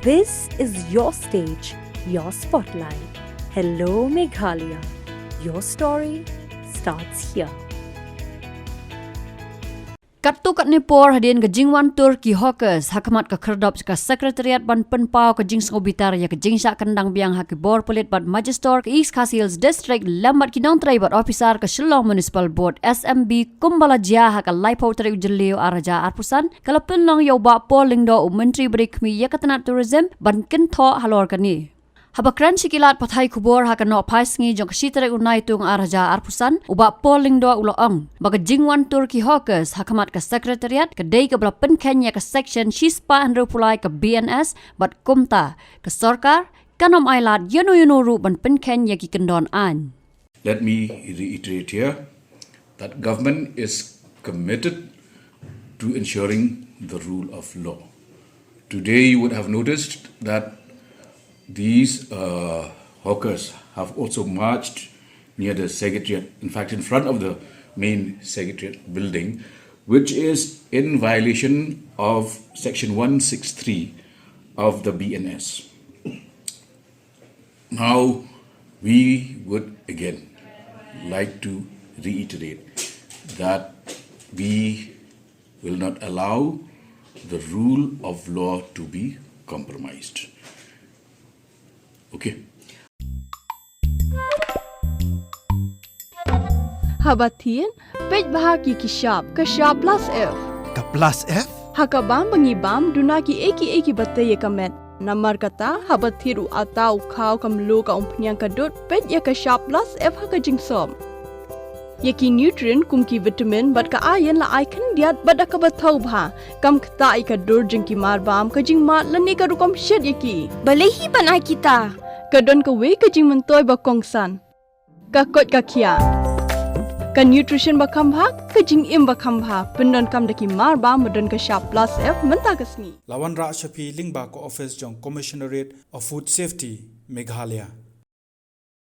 This is your stage, your spotlight. Hello, Meghalaya. Your story starts here. Katu kat Nepal hadian ke Jingwan Turki hawkers Khmat ke Kyrwoh ke Secretariat ban penpau ke Jing Skobitar ya ke Jingsa kendang biang hak bor pelit bat Magister ke East Khas District lambat kinong trai bat officer ke Shillong Municipal Board SMB Kumbala Jia hak laipau trai ujeliu araja arpusan kalau penlong yau ba polling do Menteri Berikmi ya ketenat tourism ban kentho halor kani. Habakran sikilat pathai kubor hak no paisngi jong kesitere unai tung araja arpusan uba polling do uloong baga Jingwan Turki hawkers Khmat ke Secretariat ke dei ke bela Pynkheiñ ya ke section Shispa Andrew Pulai ke BNS bat kumta ke Sarkar kanom ailat yunu ru ban Pynkheiñ ya ki kendon an. Let me reiterate here that government is committed to ensuring the rule of law. Today you would have noticed that these hawkers have also marched near the Secretariat, in fact in front of the main Secretariat building, which is in violation of section 163 of the BNS. Now, we would again like to reiterate that we will not allow the rule of law to be compromised. Okay. Habatin, pej bahagi kishab plus F. Ka plus F? Hakabam bangibam dunaki eki batay kamet. Namar kata habathiru atau kau kamlu ka umpnyang kadut pej ya kishab plus F haka jingsom. Yaki nutrient kumki vitamin bat ka ayan la icon diat bat ka bathau bha kam kta ka dur jingki marbam ka jing mat lani ka rukom shed yaki balehi banai kita kadon ka we ka jing mentoy ba kongsan ka kot ka khia ka nutrition ba kham bha ka jing im ba kham bha pendon kam daki marbam modon ka sharp plus F menta kasni Lawan Ra Shafi Lingba ko office jong Commissionerate of Food Safety Meghalaya